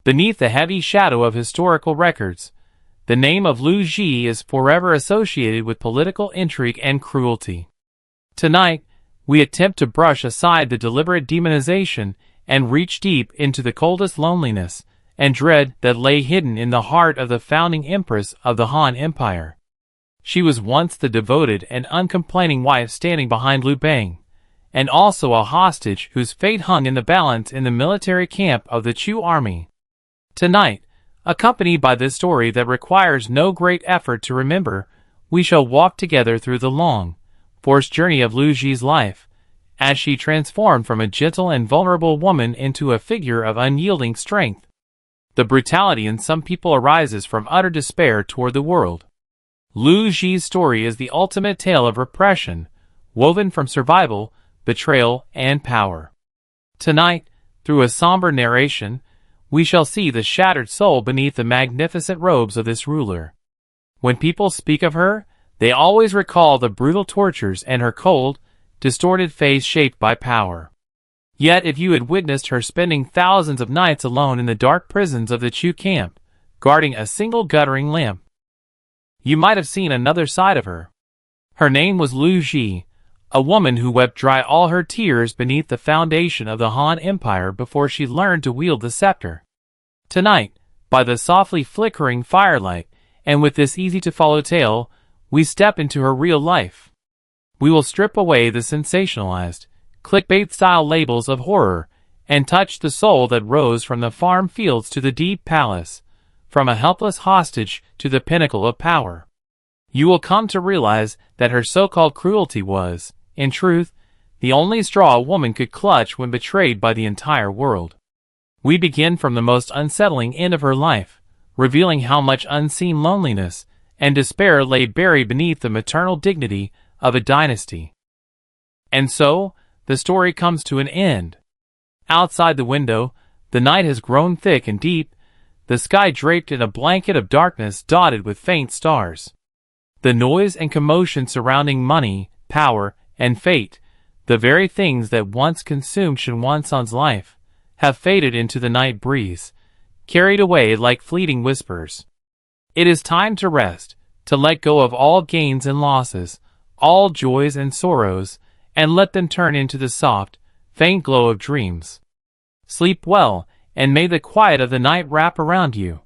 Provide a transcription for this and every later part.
Beneath the heavy shadow of historical records, the name of Lu Ji is forever associated with political intrigue and cruelty. Tonight, we attempt to brush aside the deliberate demonization and reach deep into the coldest loneliness and dread that lay hidden in the heart of the founding empress of the Han Empire. She was once the devoted and uncomplaining wife standing behind Liu Bang, and also a hostage whose fate hung in the balance in the military camp of the Chu army. Tonight, accompanied by this story that requires no great effort to remember, we shall walk together through the long, forced journey of Lu Ji's life, as she transformed from a gentle and vulnerable woman into a figure of unyielding strength. The brutality in some people arises from utter despair toward the world. Lu Ji's story is the ultimate tale of repression, woven from survival, betrayal, and power. Tonight, through a somber narration, we shall see the shattered soul beneath the magnificent robes of this ruler. When people speak of her, they always recall the brutal tortures and her cold, distorted face shaped by power. Yet if you had witnessed her spending thousands of nights alone in the dark prisons of the Chu camp, guarding a single guttering lamp, you might have seen another side of her. Her name was Lu Ji, a woman who wept dry all her tears beneath the foundation of the Han Empire before she learned to wield the scepter. Tonight, by the softly flickering firelight, and with this easy-to-follow tale, we step into her real life. We will strip away the sensationalized, clickbait-style labels of horror, and touch the soul that rose from the farm fields to the deep palace, from a helpless hostage to the pinnacle of power. You will come to realize that her so-called cruelty was, in truth, the only straw a woman could clutch when betrayed by the entire world. We begin from the most unsettling end of her life, revealing how much unseen loneliness and despair lay buried beneath the maternal dignity of a dynasty. And so, the story comes to an end. Outside the window, the night has grown thick and deep, the sky draped in a blanket of darkness dotted with faint stars. The noise and commotion surrounding money, power, and fate, the very things that once consumed Shen Wansan's life, have faded into the night breeze, carried away like fleeting whispers. It is time to rest, to let go of all gains and losses, all joys and sorrows, and let them turn into the soft, faint glow of dreams. Sleep well, and may the quiet of the night wrap around you,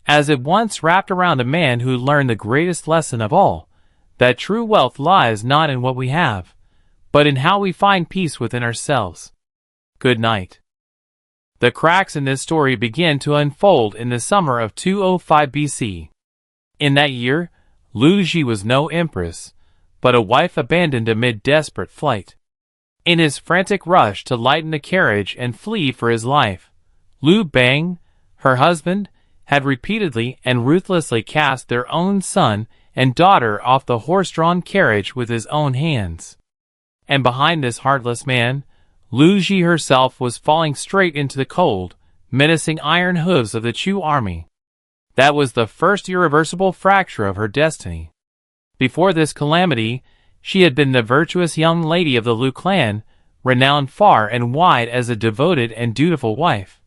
as it once wrapped around a man who learned the greatest lesson of all, that true wealth lies not in what we have, but in how we find peace within ourselves. Good night. The cracks in this story begin to unfold in the summer of 205 BC. In that year, Lu Ji was no empress, but a wife abandoned amid desperate flight. In his frantic rush to lighten the carriage and flee for his life, Liu Bang, her husband, had repeatedly and ruthlessly cast their own son and daughter off the horse-drawn carriage with his own hands. And behind this heartless man, Lu Ji herself was falling straight into the cold, menacing iron hooves of the Chu army. That was the first irreversible fracture of her destiny. Before this calamity, she had been the virtuous young lady of the Liu clan, renowned far and wide as a devoted and dutiful wife.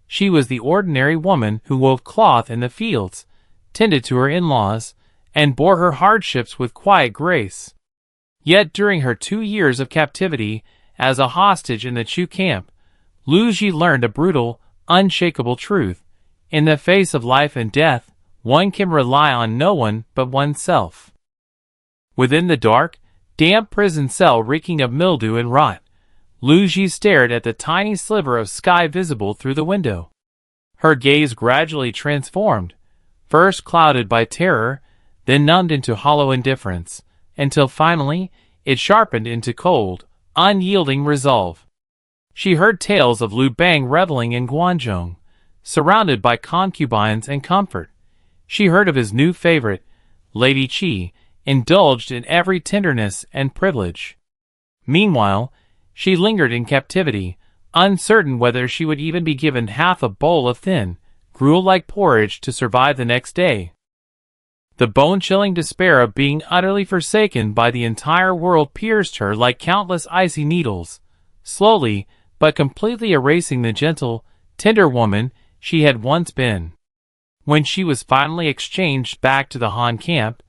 She was the ordinary woman who wove cloth in the fields, tended to her in-laws, and bore her hardships with quiet grace. Yet during her 2 years of captivity as a hostage in the Chu camp, Lu Ji learned a brutal, unshakable truth. In the face of life and death, one can rely on no one but oneself. Within the dark, damp prison cell reeking of mildew and rot, Lu Ji stared at the tiny sliver of sky visible through the window. Her gaze gradually transformed, first clouded by terror, then numbed into hollow indifference, until finally it sharpened into cold, unyielding resolve. She heard tales of Liu Bang reveling in Guangzhou, surrounded by concubines and comfort. She heard of his new favorite, Lady Qi, indulged in every tenderness and privilege. Meanwhile, she lingered in captivity, uncertain whether she would even be given half a bowl of thin, gruel-like porridge to survive the next day. The bone-chilling despair of being utterly forsaken by the entire world pierced her like countless icy needles, slowly but completely erasing the gentle, tender woman she had once been. When she was finally exchanged back to the Han camp,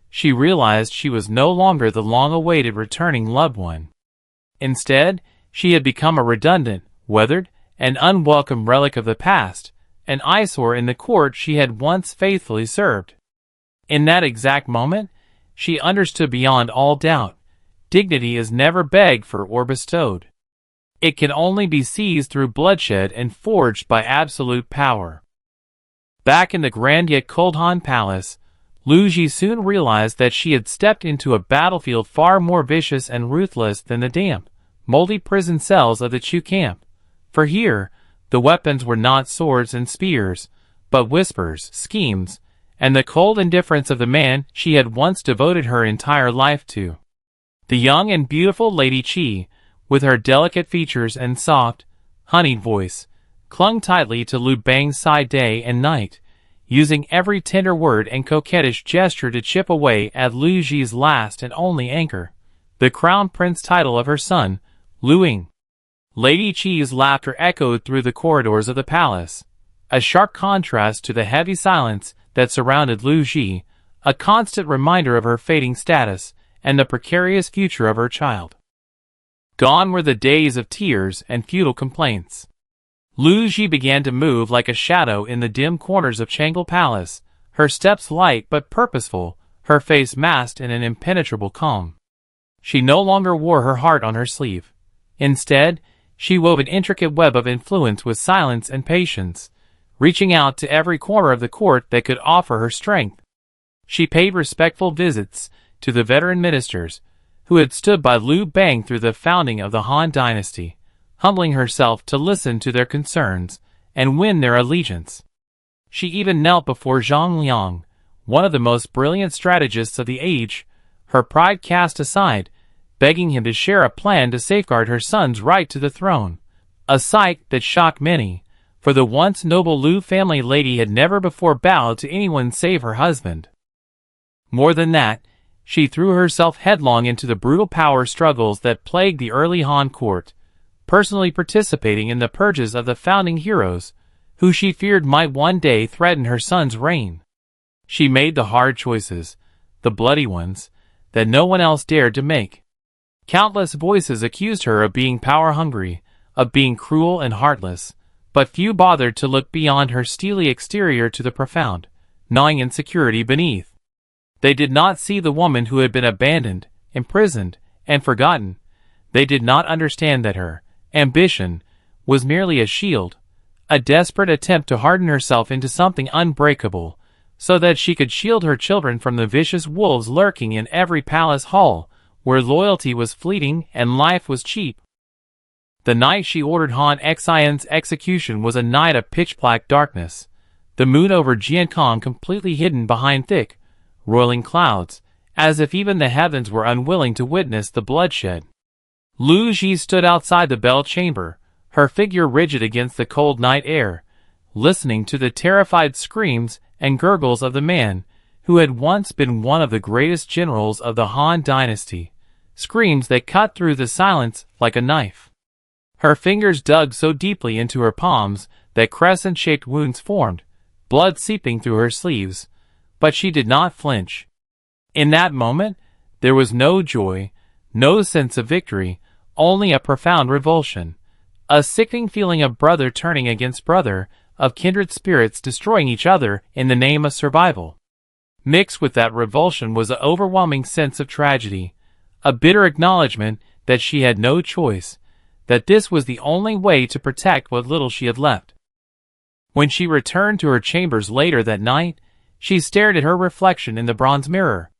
she realized she was no longer the long-awaited returning loved one. Instead, she had become a redundant, weathered, and unwelcome relic of the past, an eyesore in the court she had once faithfully served. In that exact moment, she understood beyond all doubt, dignity is never begged for or bestowed. It can only be seized through bloodshed and forged by absolute power. Back in the grand yet cold Han Palace, Lu Ji soon realized that she had stepped into a battlefield far more vicious and ruthless than the damp, moldy prison cells of the Chu camp. For here, the weapons were not swords and spears, but whispers, schemes, and the cold indifference of the man she had once devoted her entire life to. The young and beautiful Lady Qi, with her delicate features and soft, honeyed voice, clung tightly to Lu Bang's side day and night, using every tender word and coquettish gesture to chip away at Lu Ji's last and only anchor, the crown prince title of her son, Lu Ying. Lady Qi's laughter echoed through the corridors of the palace, a sharp contrast to the heavy silence that surrounded Lu Ji, a constant reminder of her fading status and the precarious future of her child. Gone were the days of tears and futile complaints. Lu Ji began to move like a shadow in the dim corners of Changle Palace, her steps light but purposeful, her face masked in an impenetrable calm. She no longer wore her heart on her sleeve. Instead, she wove an intricate web of influence with silence and patience, reaching out to every corner of the court that could offer her strength. She paid respectful visits to the veteran ministers, who had stood by Lu Bang through the founding of the Han dynasty, humbling herself to listen to their concerns and win their allegiance. She even knelt before Zhang Liang, one of the most brilliant strategists of the age, her pride cast aside, begging him to share a plan to safeguard her son's right to the throne, a sight that shocked many, for the once noble Lu family lady had never before bowed to anyone save her husband. More than that, she threw herself headlong into the brutal power struggles that plagued the early Han court, personally participating in the purges of the founding heroes, who she feared might one day threaten her son's reign. She made the hard choices, the bloody ones, that no one else dared to make. Countless voices accused her of being power-hungry, of being cruel and heartless, but few bothered to look beyond her steely exterior to the profound, gnawing insecurity beneath. They did not see the woman who had been abandoned, imprisoned, and forgotten. They did not understand that her ambition was merely a shield, a desperate attempt to harden herself into something unbreakable, so that she could shield her children from the vicious wolves lurking in every palace hall, where loyalty was fleeting and life was cheap. The night she ordered Han Xin's execution was a night of pitch-black darkness, the moon over Jiankong completely hidden behind thick, roiling clouds, as if even the heavens were unwilling to witness the bloodshed. Lu Ji stood outside the bell chamber, her figure rigid against the cold night air, listening to the terrified screams and gurgles of the man who had once been one of the greatest generals of the Han dynasty, screams that cut through the silence like a knife. Her fingers dug so deeply into her palms that crescent-shaped wounds formed, blood seeping through her sleeves, but she did not flinch. In that moment, there was no joy, no sense of victory, only a profound revulsion, a sickening feeling of brother turning against brother, of kindred spirits destroying each other in the name of survival. Mixed with that revulsion was an overwhelming sense of tragedy, a bitter acknowledgement that she had no choice, that this was the only way to protect what little she had left. When she returned to her chambers later that night, she stared at her reflection in the bronze mirror.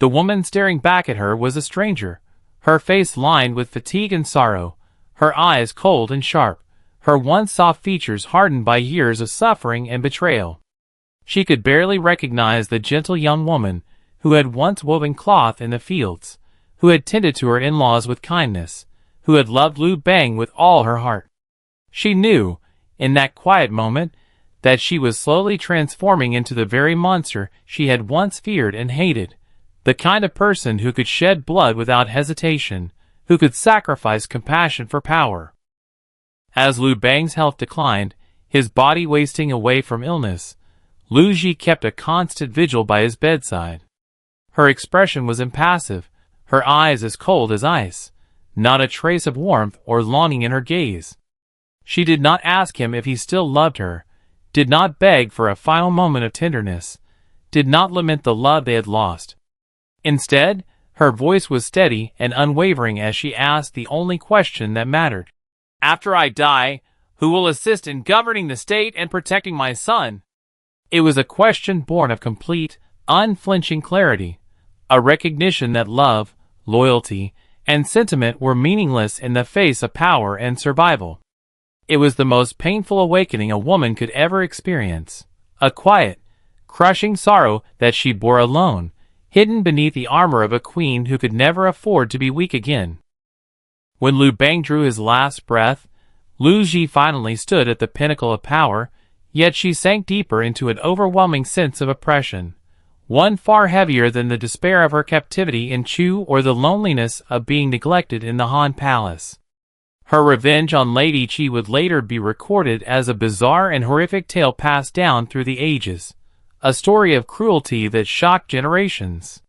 The woman staring back at her was a stranger, her face lined with fatigue and sorrow, her eyes cold and sharp, her once soft features hardened by years of suffering and betrayal. She could barely recognize the gentle young woman who had once woven cloth in the fields, who had tended to her in-laws with kindness, who had loved Lu Bang with all her heart. She knew, in that quiet moment, that she was slowly transforming into the very monster she had once feared and hated, the kind of person who could shed blood without hesitation, who could sacrifice compassion for power. As Lu Bang's health declined, His body wasting away from illness, Lu Ji kept a constant vigil by his bedside. Her expression was impassive, her eyes as cold as ice, not a trace of warmth or longing in her gaze. She did not ask him if he still loved her, did not beg for a final moment of tenderness, did not lament the love they had lost. Instead, her voice was steady and unwavering as she asked the only question that mattered. "After I die, who will assist in governing the state and protecting my son?" It was a question born of complete, unflinching clarity, a recognition that love, loyalty, and sentiment were meaningless in the face of power and survival. It was the most painful awakening a woman could ever experience, a quiet, crushing sorrow that she bore alone, hidden beneath the armor of a queen who could never afford to be weak again. When Lu Bang drew his last breath, Lu Ji finally stood at the pinnacle of power, yet she sank deeper into an overwhelming sense of oppression, one far heavier than the despair of her captivity in Chu or the loneliness of being neglected in the Han Palace. Her revenge on Lady Qi would later be recorded as a bizarre and horrific tale passed down through the ages, a story of cruelty that shocked generations.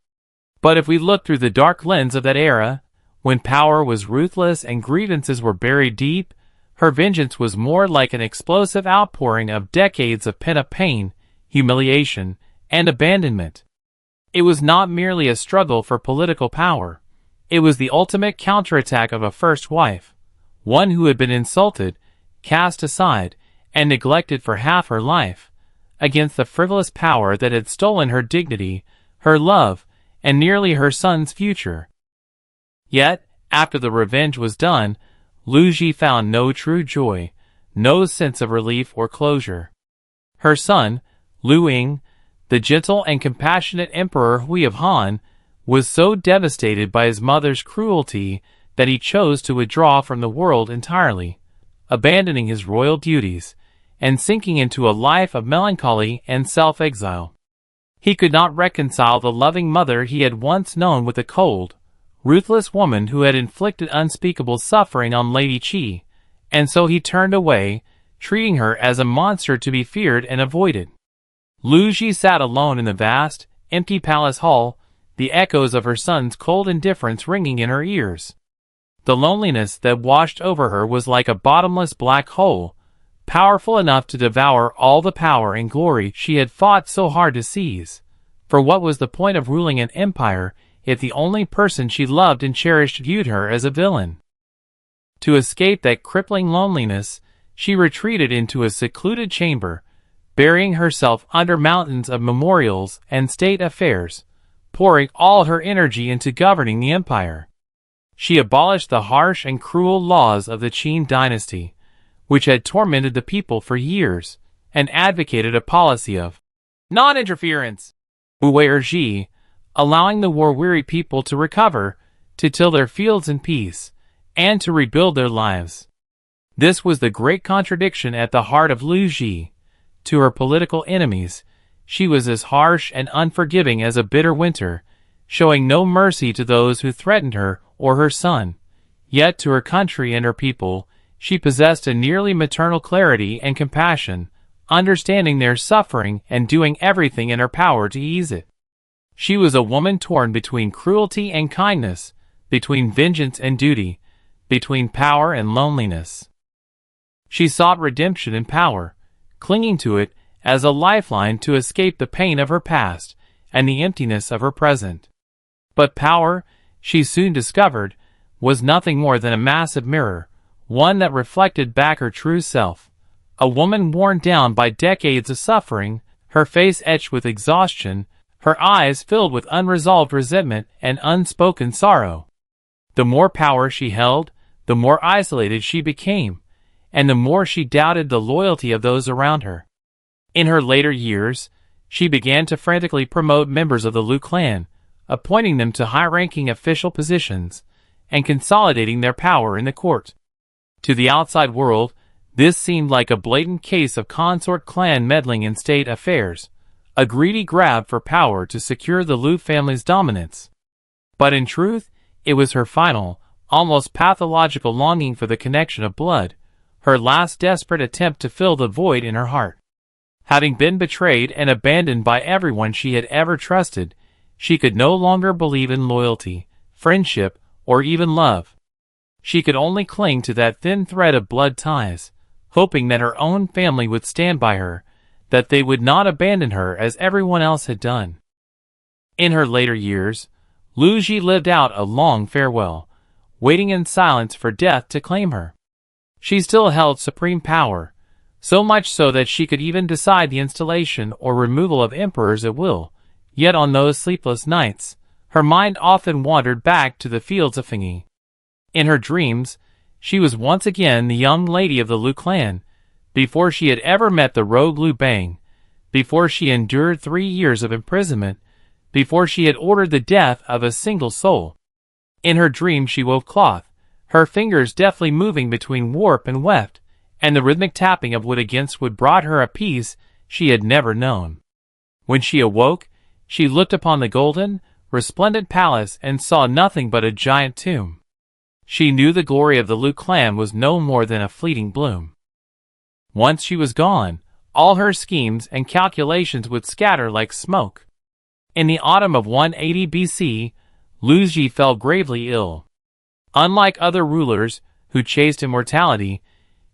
But if we look through the dark lens of that era, when power was ruthless and grievances were buried deep, her vengeance was more like an explosive outpouring of decades of pent-up pain, humiliation, and abandonment. It was not merely a struggle for political power. It was the ultimate counterattack of a first wife, one who had been insulted, cast aside, and neglected for half her life, against the frivolous power that had stolen her dignity, her love, and nearly her son's future. Yet, after the revenge was done, Lu Ji found no true joy, no sense of relief or closure. Her son, Lu Ying, the gentle and compassionate Emperor Hui of Han, was so devastated by his mother's cruelty that he chose to withdraw from the world entirely, abandoning his royal duties, and sinking into a life of melancholy and self-exile. He could not reconcile the loving mother he had once known with the cold, ruthless woman who had inflicted unspeakable suffering on Lady Qi, and so he turned away, treating her as a monster to be feared and avoided. Lu Ji sat alone in the vast, empty palace hall, the echoes of her son's cold indifference ringing in her ears. The loneliness that washed over her was like a bottomless black hole, powerful enough to devour all the power and glory she had fought so hard to seize. For what was the point of ruling an empire if the only person she loved and cherished viewed her as a villain? To escape that crippling loneliness, she retreated into a secluded chamber, burying herself under mountains of memorials and state affairs, pouring all her energy into governing the empire. She abolished the harsh and cruel laws of the Qin dynasty, which had tormented the people for years, and advocated a policy of non-interference, Ji, allowing the war-weary people to recover, to till their fields in peace, and to rebuild their lives. This was the great contradiction at the heart of Lu Ji. To her political enemies, she was as harsh and unforgiving as a bitter winter, showing no mercy to those who threatened her or her son. Yet to her country and her people, she possessed a nearly maternal clarity and compassion, understanding their suffering and doing everything in her power to ease it. She was a woman torn between cruelty and kindness, between vengeance and duty, between power and loneliness. She sought redemption in power, clinging to it as a lifeline to escape the pain of her past and the emptiness of her present. But power, she soon discovered, was nothing more than a massive mirror, one that reflected back her true self. A woman worn down by decades of suffering, her face etched with exhaustion, her eyes filled with unresolved resentment and unspoken sorrow. The more power she held, the more isolated she became, and the more she doubted the loyalty of those around her. In her later years, she began to frantically promote members of the Lu clan, appointing them to high-ranking official positions, and consolidating their power in the court. To the outside world, this seemed like a blatant case of consort clan meddling in state affairs, a greedy grab for power to secure the Lu family's dominance. But in truth, it was her final, almost pathological longing for the connection of blood, her last desperate attempt to fill the void in her heart. Having been betrayed and abandoned by everyone she had ever trusted, she could no longer believe in loyalty, friendship, or even love. She could only cling to that thin thread of blood ties, hoping that her own family would stand by her, that they would not abandon her as everyone else had done. In her later years, Lu Ji lived out a long farewell, waiting in silence for death to claim her. She still held supreme power, so much so that she could even decide the installation or removal of emperors at will. Yet on those sleepless nights, her mind often wandered back to the fields of Fengyi. In her dreams, she was once again the young lady of the Lu clan, before she had ever met the rogue Lu Bang, before she endured 3 years of imprisonment, before she had ordered the death of a single soul. In her dream she wove cloth, her fingers deftly moving between warp and weft, and the rhythmic tapping of wood against wood brought her a peace she had never known. When she awoke, she looked upon the golden, resplendent palace and saw nothing but a giant tomb. She knew the glory of the Lu clan was no more than a fleeting bloom. Once she was gone, all her schemes and calculations would scatter like smoke. In the autumn of 180 BC, Lu Ji fell gravely ill. Unlike other rulers who chased immortality,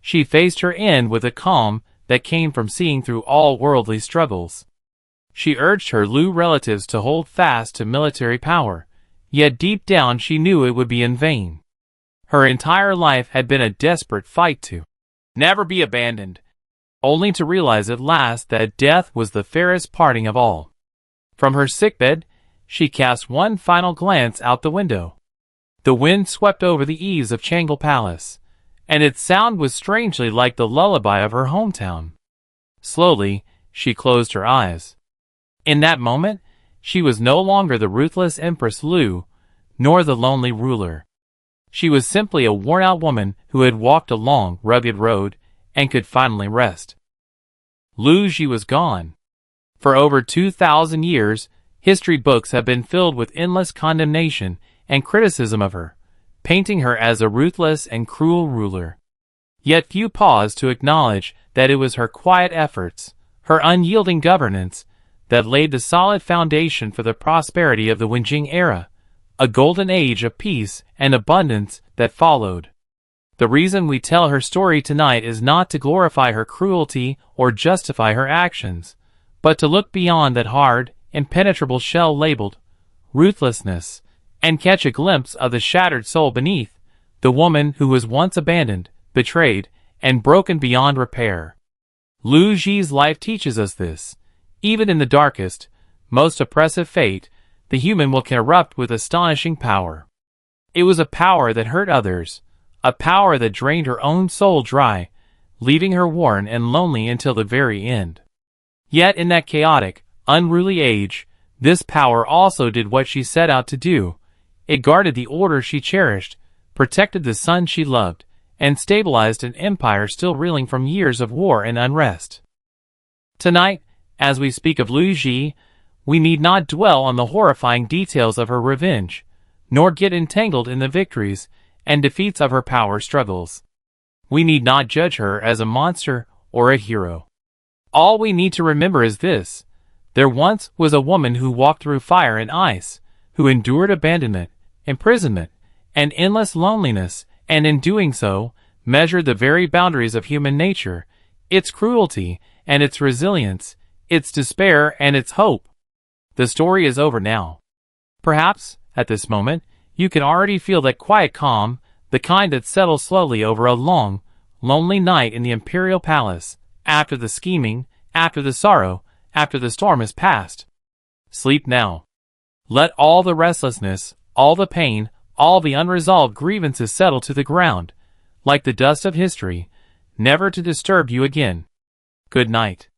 she faced her end with a calm that came from seeing through all worldly struggles. She urged her Lu relatives to hold fast to military power, yet deep down she knew it would be in vain. Her entire life had been a desperate fight to never be abandoned, only to realize at last that death was the fairest parting of all. From her sickbed, she cast one final glance out the window. The wind swept over the eaves of Changle Palace, and its sound was strangely like the lullaby of her hometown. Slowly, she closed her eyes. In that moment, she was no longer the ruthless Empress Lu, nor the lonely ruler. She was simply a worn-out woman who had walked a long, rugged road and could finally rest. Lu Ji was gone. For over 2,000 years, history books have been filled with endless condemnation and criticism of her, painting her as a ruthless and cruel ruler. Yet few paused to acknowledge that it was her quiet efforts, her unyielding governance, that laid the solid foundation for the prosperity of the Wenjing era, a golden age of peace and abundance that followed. The reason we tell her story tonight is not to glorify her cruelty or justify her actions, but to look beyond that hard, impenetrable shell labeled ruthlessness, and catch a glimpse of the shattered soul beneath, the woman who was once abandoned, betrayed, and broken beyond repair. Lu Ji's life teaches us this. Even in the darkest, most oppressive fate, the human will erupt with astonishing power. It was a power that hurt others, a power that drained her own soul dry, leaving her worn and lonely until the very end. Yet in that chaotic, unruly age, this power also did what she set out to do. It guarded the order she cherished, protected the son she loved, and stabilized an empire still reeling from years of war and unrest. Tonight, as we speak of Lu Ji, we need not dwell on the horrifying details of her revenge, nor get entangled in the victories and defeats of her power struggles. We need not judge her as a monster or a hero. All we need to remember is this: there once was a woman who walked through fire and ice, who endured abandonment, imprisonment, and endless loneliness, and in doing so, measured the very boundaries of human nature, its cruelty and its resilience, its despair and its hope. The story is over now. Perhaps, at this moment, you can already feel that quiet calm, the kind that settles slowly over a long, lonely night in the imperial palace, after the scheming, after the sorrow, after the storm has passed. Sleep now. Let all the restlessness, all the pain, all the unresolved grievances settle to the ground, like the dust of history, never to disturb you again. Good night.